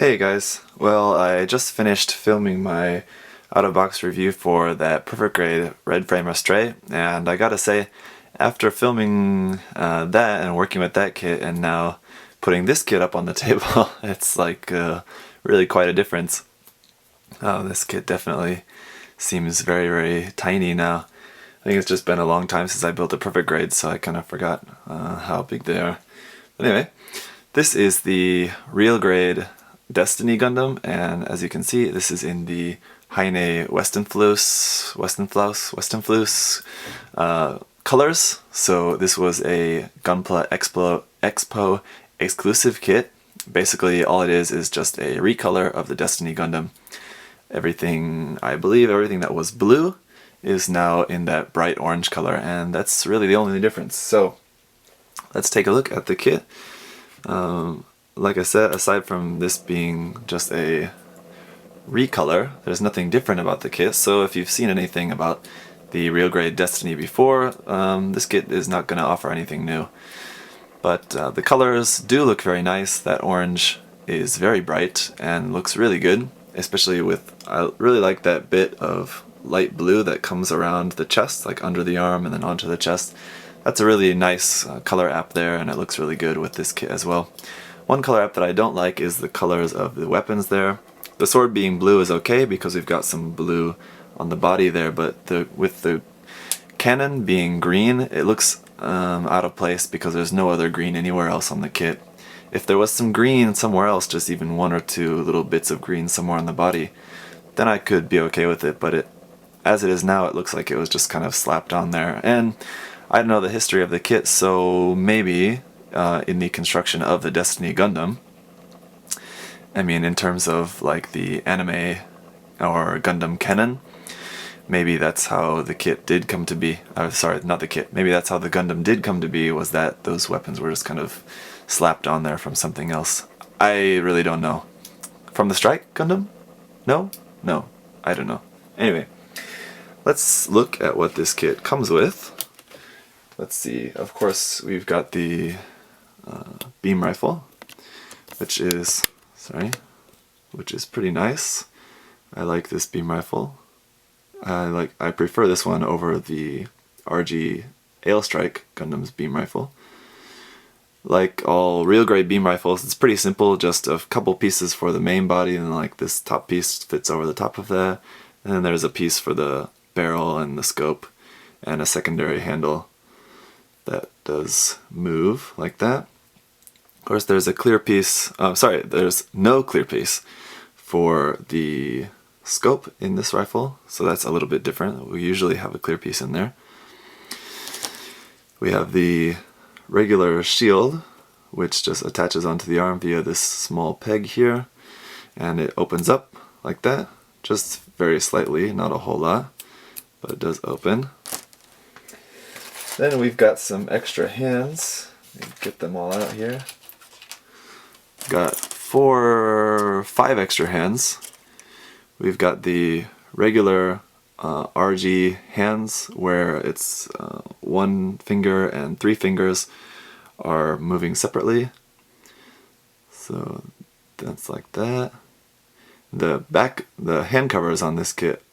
Hey guys, well I just finished filming my out-of-box review for that perfect grade red frame Astray, and I gotta say, after filming that and working with that kit and now putting this kit up on the table, it's like really quite a difference. This kit definitely seems very tiny now. I think it's just been a long time since I built a perfect grade, so I kind of forgot how big they are. But anyway, this is the real grade Destiny Gundam, and as you can see, this is in the Heine Westenfluss colors. So this was a Gunpla Expo exclusive kit. Basically, all it is just a recolor of the Destiny Gundam. I believe everything that was blue is now in that bright orange color, and that's really the only difference. So let's take a look at the kit. Like I said, aside from this being just a recolor, there's nothing different about the kit, so if you've seen anything about the real grade Destiny before, this kit is not going to offer anything new. But the colors do look very nice. That orange is very bright and looks really good, especially I really like that bit of light blue that comes around the chest, like under the arm and then onto the chest. That's a really nice color app there, and it looks really good with this kit as well. One color app that I don't like is the colors of the weapons there. The sword being blue is okay because we've got some blue on the body there, but with the cannon being green, it looks out of place because there's no other green anywhere else on the kit. If there was some green somewhere else, just even one or two little bits of green somewhere on the body, then I could be okay with it, but as it is now, it looks like it was just kind of slapped on there. And I don't know the history of the kit, so maybe in the construction of the Destiny Gundam, I mean in terms of like the anime or Gundam canon, maybe that's how the kit did come to be. Sorry, not the kit. Maybe that's how the Gundam did come to be, was that those weapons were just kind of slapped on there from something else. I really don't know. From the Strike Gundam? No? No. I don't know. Anyway, let's look at what this kit comes with. Let's see. Of course, we've got the beam rifle, which is pretty nice. I like this beam rifle. I prefer this one over the RG Ailstrike Gundam's beam rifle. Like all real grade beam rifles, it's pretty simple, just a couple pieces for the main body, and like this top piece fits over the top of that, and then there's a piece for the barrel and the scope, and a secondary handle that does move like that. Of course, there's a clear piece, there's no clear piece for the scope in this rifle, so that's a little bit different. We usually have a clear piece in there. We have the regular shield, which just attaches onto the arm via this small peg here, and it opens up like that, just very slightly, not a whole lot, but it does open. Then we've got some extra hands. Let me get them all out here. Got 5 extra hands. We've got the regular RG hands, where it's 1 finger and 3 fingers are moving separately. So that's like that. The hand covers on this kit,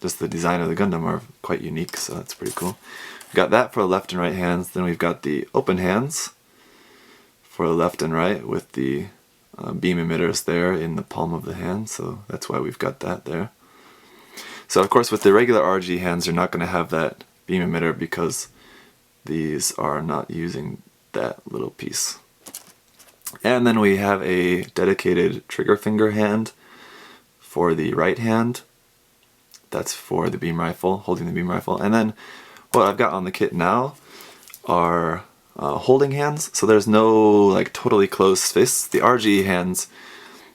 just the design of the Gundam, are quite unique, so that's pretty cool. We've got that for the left and right hands. Then we've got the open hands for the left and right with the beam emitters there in the palm of the hand, so that's why we've got that there. So of course with the regular RG hands you're not going to have that beam emitter because these are not using that little piece. And then we have a dedicated trigger finger hand for the right hand. That's for the beam rifle, holding the beam rifle. And then what I've got on the kit now are holding hands, so there's no like totally closed fists. The RG hands,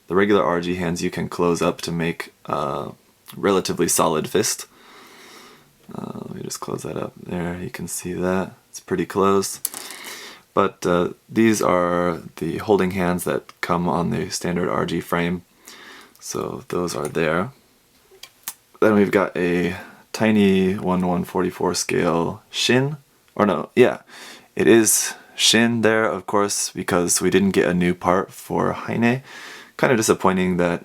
the regular RG hands, you can close up to make a relatively solid fist. Let me just close that up there, you can see that. It's pretty closed. But these are the holding hands that come on the standard RG frame, so those are there. Then we've got a tiny 1/144 scale shin, or no, yeah, it is shin there, of course, because we didn't get a new part for Heine, Kind of disappointing that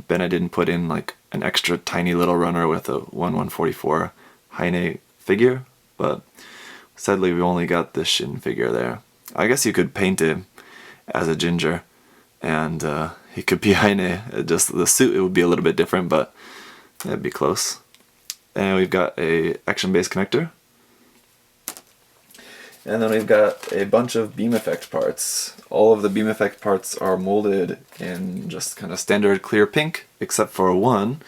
Bennett didn't put in like an extra tiny little runner with a 1/144 Heine figure, but sadly we only got the Shin figure there. I guess you could paint him as a ginger, and he could be Heine. Just the suit, it would be a little bit different, but it'd be close. And we've got a action-based connector. And then we've got a bunch of beam effect parts. All of the beam effect parts are molded in just kind of standard clear pink, except for one,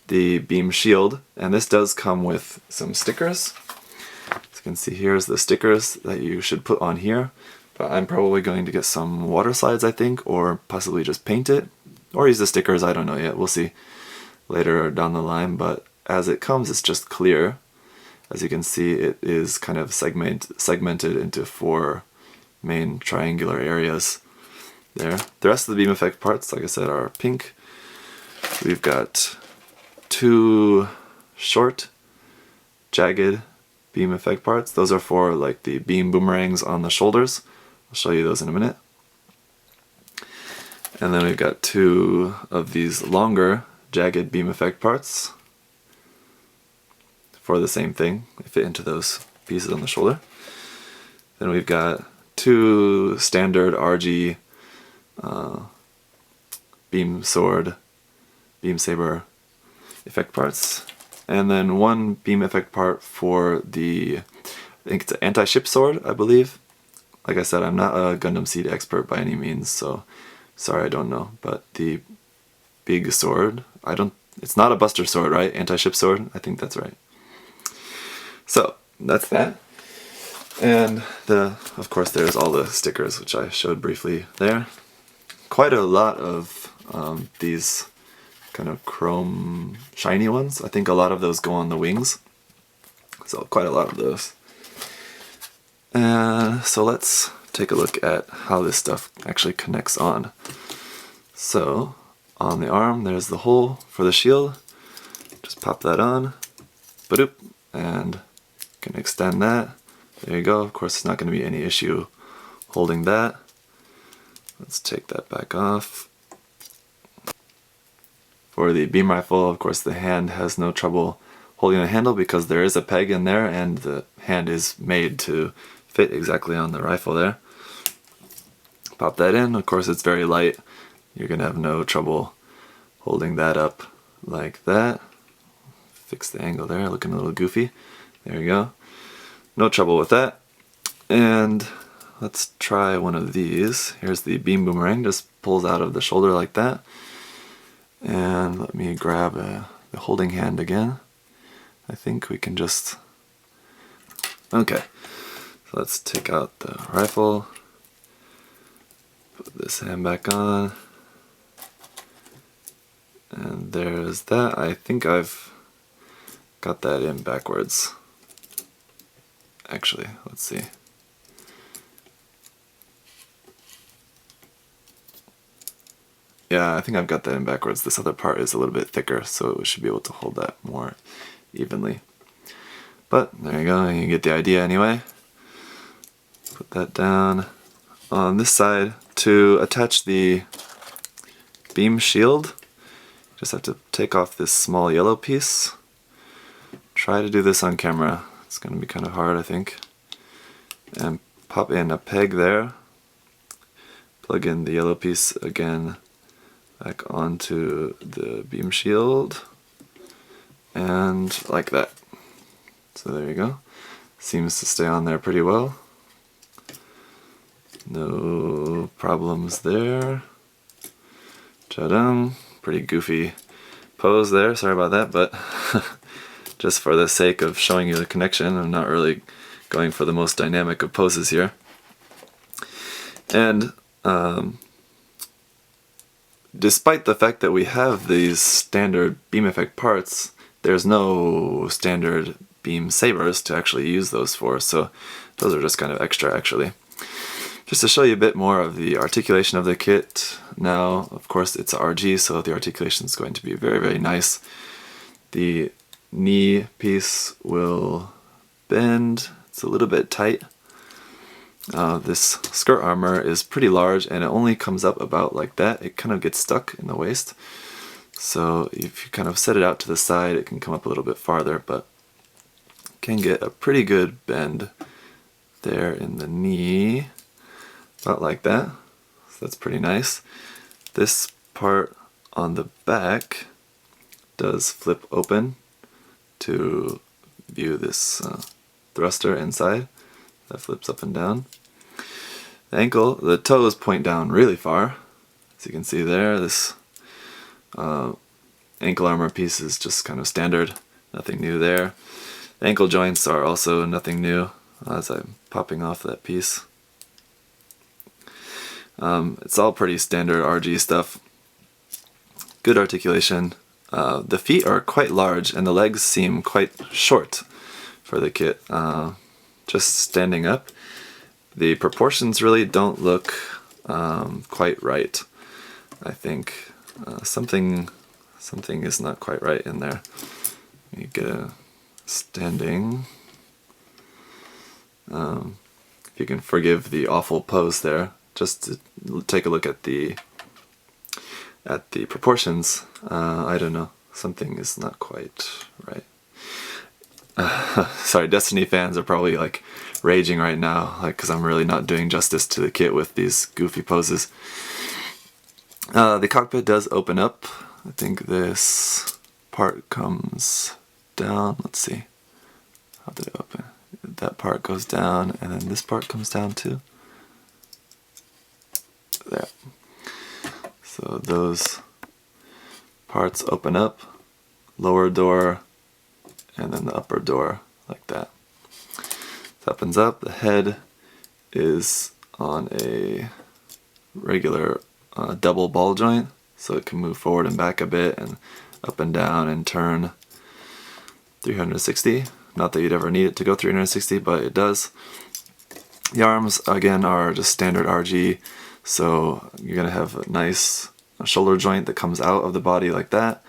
the beam shield. And this does come with some stickers. As you can see, here's the stickers that you should put on here. But I'm probably going to get some water slides, I think, or possibly just paint it. Or use the stickers, I don't know yet. We'll see later down the line. But as it comes, it's just clear. As you can see, it is kind of segmented into 4 main triangular areas there. The rest of the beam effect parts, like I said, are pink. We've got 2 short, jagged beam effect parts. Those are for like the beam boomerangs on the shoulders. I'll show you those in a minute. And then we've got 2 of these longer, jagged beam effect parts for the same thing. They fit into those pieces on the shoulder. Then we've got 2 standard RG beam sword, beam saber effect parts, and then 1 beam effect part for the, I think it's an anti-ship sword, I believe. Like I said, I'm not a Gundam Seed expert by any means, so sorry, I don't know. But the big sword, it's not a buster sword, right? Anti-ship sword, I think that's right. So that's that, and of course there's all the stickers which I showed briefly there. Quite a lot of these kind of chrome shiny ones. I think a lot of those go on the wings, so quite a lot of those. So let's take a look at how this stuff actually connects on. So on the arm there's the hole for the shield. Just pop that on, ba-doop, and can extend that. There you go. Of course, it's not going to be any issue holding that. Let's take that back off. For the beam rifle, of course, the hand has no trouble holding the handle because there is a peg in there and the hand is made to fit exactly on the rifle there. Pop that in. Of course, it's very light. You're going to have no trouble holding that up like that. Fix the angle there, looking a little goofy. There you go. No trouble with that. And let's try one of these. Here's the beam boomerang, just pulls out of the shoulder like that. And let me grab the holding hand again. I think we can just... Okay. So let's take out the rifle. Put this hand back on. And there's that. I think I've got that in backwards. Actually, let's see. Yeah, I think I've got that in backwards. This other part is a little bit thicker, so we should be able to hold that more evenly. But there you go, you get the idea anyway. Put that down. On this side, to attach the beam shield, just have to take off this small yellow piece. Try to do this on camera. It's going to be kind of hard, I think. And pop in a peg there. Plug in the yellow piece again back onto the beam shield. And like that. So there you go. Seems to stay on there pretty well. No problems there. Ta-dum. Pretty goofy pose there, sorry about that, but just for the sake of showing you the connection, I'm not really going for the most dynamic of poses here. And despite the fact that we have these standard beam effect parts, there's no standard beam sabers to actually use those for, so those are just kind of extra actually. Just to show you a bit more of the articulation of the kit, now of course it's RG, so the articulation is going to be very, very nice. The knee piece will bend, it's a little bit tight, This skirt armor is pretty large and it only comes up about like that. It kind of gets stuck in the waist. So if you kind of set it out to the side, it can come up a little bit farther, but can get a pretty good bend there in the knee, about like that. So that's pretty nice. This part on the back does flip open to view this thruster inside that flips up and down. The ankle, the toes point down really far, as you can see there. This ankle armor piece is just kind of standard, nothing new there. The ankle joints are also nothing new, as I'm popping off that piece. It's all pretty standard RG stuff. Good articulation. The feet are quite large and the legs seem quite short for the kit. Just standing up, the proportions really don't look quite right. I think something is not quite right in there. You get a standing. If you can forgive the awful pose there, just to take a look at the proportions. I don't know, something is not quite right. Sorry, Destiny fans are probably like raging right now, like because I'm really not doing justice to the kit with these goofy poses. The cockpit does open up. I think this part comes down. Let's see. How did it open? That part goes down, and then this part comes down too. There. So those parts open up, lower door, and then the upper door, like that. It opens up. The head is on a regular double ball joint, so it can move forward and back a bit, and up and down and turn 360. Not that you'd ever need it to go 360, but it does. The arms, again, are just standard RG, so you're going to have a nice shoulder joint that comes out of the body like that.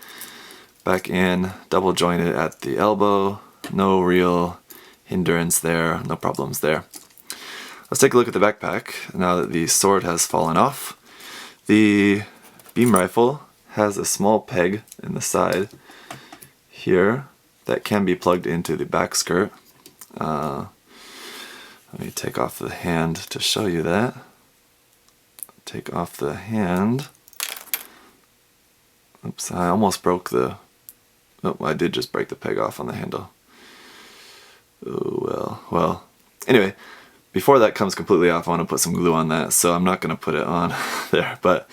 Back in, double jointed at the elbow, no real hindrance there, no problems there. Let's take a look at the backpack now that the sword has fallen off. The beam rifle has a small peg in the side here that can be plugged into the back skirt. Let me take off the hand to show you that. Take off the hand. Oops, I almost broke the... Oh, I did just break the peg off on the handle. Oh well. Anyway, before that comes completely off, I want to put some glue on that, so I'm not going to put it on there, but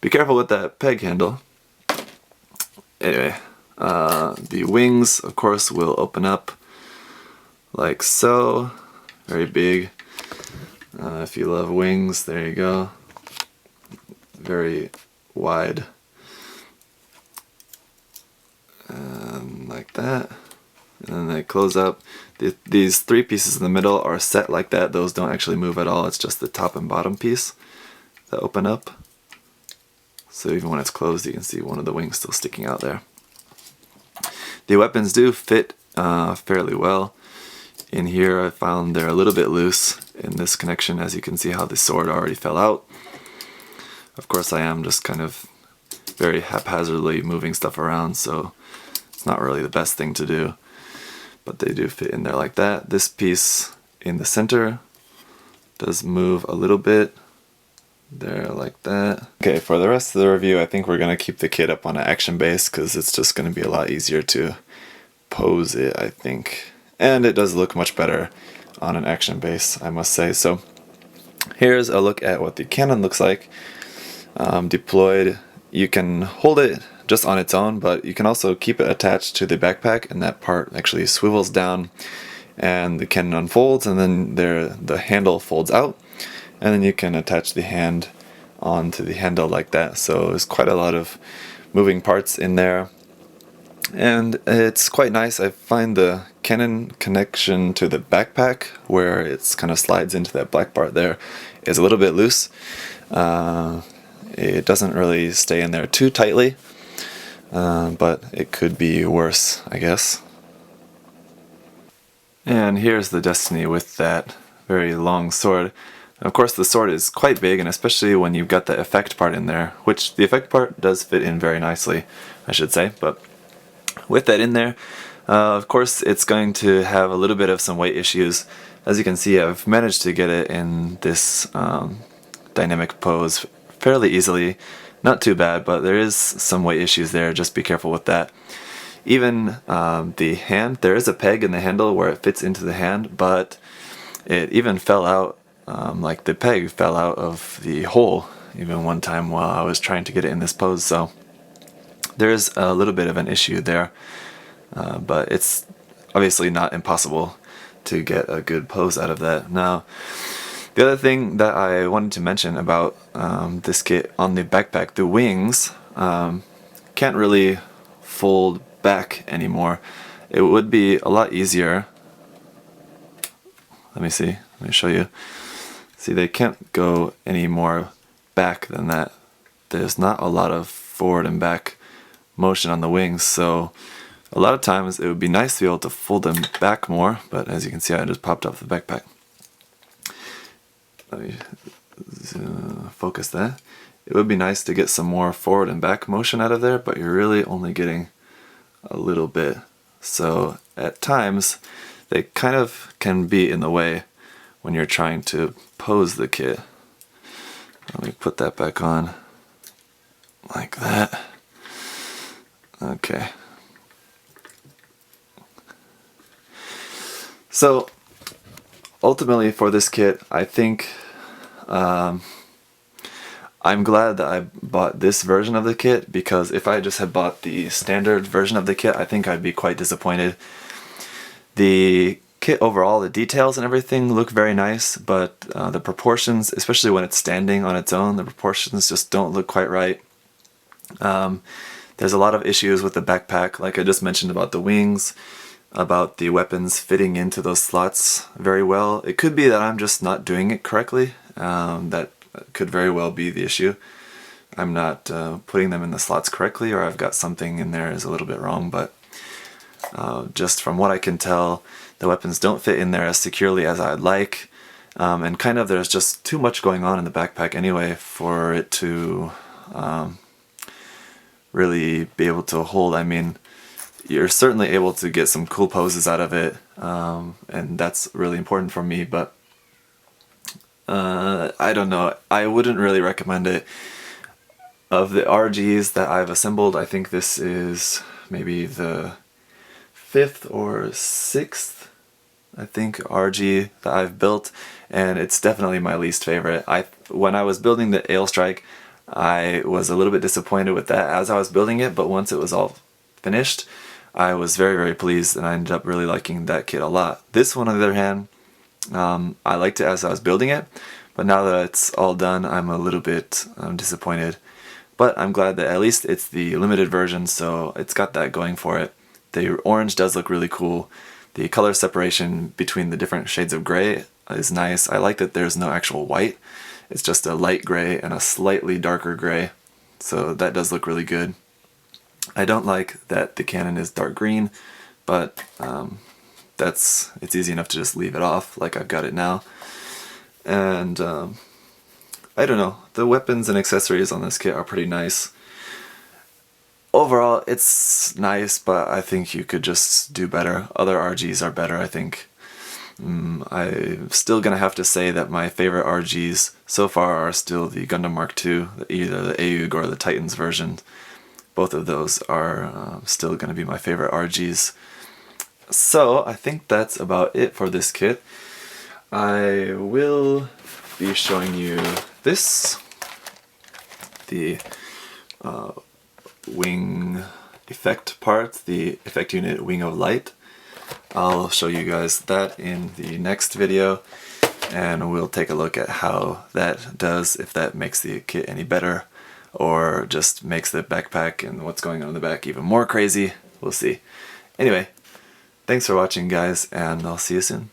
be careful with that peg handle. Anyway, the wings, of course, will open up like so. Very big. If you love wings, there you go. Very wide. Like that. And then they close up. These three pieces in the middle are set like that. Those don't actually move at all. It's just the top and bottom piece that open up. So even when it's closed, you can see one of the wings still sticking out there. The weapons do fit fairly well. In here I found they're a little bit loose in this connection, as you can see how the sword already fell out. Of course I am just kind of very haphazardly moving stuff around, so it's not really the best thing to do. But they do fit in there like that. This piece in the center does move a little bit. There, like that. Okay, for the rest of the review, I think we're going to keep the kit up on an action base because it's just going to be a lot easier to pose it, I think. And it does look much better on an action base, I must say. So here's a look at what the cannon looks like. Deployed, you can hold it just on its own, but you can also keep it attached to the backpack, and that part actually swivels down and the cannon unfolds, and then the handle folds out. And then you can attach the hand onto the handle like that. So there's quite a lot of moving parts in there. And it's quite nice. I find the cannon connection to the backpack, where it's kind of slides into that black part there, is a little bit loose. It doesn't really stay in there too tightly, but it could be worse, I guess. And here's the Destiny with that very long sword. And of course the sword is quite big, and especially when you've got the effect part in there, which the effect part does fit in very nicely, I should say, but with that in there, of course it's going to have a little bit of some weight issues. As you can see, I've managed to get it in this dynamic pose fairly easily. Not too bad, but there is some weight issues there, just be careful with that. Even the hand, there is a peg in the handle where it fits into the hand, but it even fell out, like the peg fell out of the hole even one time while I was trying to get it in this pose, so there's a little bit of an issue there, but it's obviously not impossible to get a good pose out of that. Now, the other thing that I wanted to mention about this kit on the backpack, the wings can't really fold back anymore. It would be a lot easier. Let me show you. See, they can't go any more back than that. There's not a lot of forward and back motion on the wings, so a lot of times it would be nice to be able to fold them back more, but as you can see, I just popped off the backpack. Let me focus that. It would be nice to get some more forward and back motion out of there, but you're really only getting a little bit. So at times they kind of can be in the way when you're trying to pose the kit. Let me put that back on like that. Okay. So ultimately for this kit, I think I'm glad that I bought this version of the kit, because if I just had bought the standard version of the kit, I think I'd be quite disappointed. The kit overall, the details and everything look very nice, but the proportions, especially when it's standing on its own, the proportions just don't look quite right. There's a lot of issues with the backpack, like I just mentioned about the wings, about the weapons fitting into those slots very well. It could be that I'm just not doing it correctly. That could very well be the issue. I'm not putting them in the slots correctly, or I've got something in there is a little bit wrong, but just from what I can tell, the weapons don't fit in there as securely as I'd like, and kind of there's just too much going on in the backpack anyway for it to really be able to hold. I mean, you're certainly able to get some cool poses out of it, and that's really important for me, but I don't know, I wouldn't really recommend it. Of the RGs that I've assembled, I think this is maybe the 5th or 6th, I think, RG that I've built, and it's definitely my least favorite. When I was building the Ale Strike, I was a little bit disappointed with that as I was building it, but once it was all finished, I was very, very pleased, and I ended up really liking that kit a lot. This one, on the other hand, I liked it as I was building it, but now that it's all done, I'm a little bit disappointed. But I'm glad that at least it's the limited version, so it's got that going for it. The orange does look really cool. The color separation between the different shades of gray is nice. I like that there's no actual white. It's just a light gray and a slightly darker gray, so that does look really good. I don't like that the cannon is dark green, but it's easy enough to just leave it off like I've got it now. And I don't know, the weapons and accessories on this kit are pretty nice. Overall, it's nice, but I think you could just do better. Other RGs are better, I think. I'm still gonna have to say that my favorite RGs so far are still the Gundam Mark II, either the AUG or the Titans version. Both of those are still gonna be my favorite RGs. So I think that's about it for this kit. I will be showing you this, the wing effect part, the effect unit Wing of Light. I'll show you guys that in the next video, and we'll take a look at how that does, if that makes the kit any better, or just makes the backpack and what's going on in the back even more crazy. We'll see. Anyway, thanks for watching, guys, and I'll see you soon.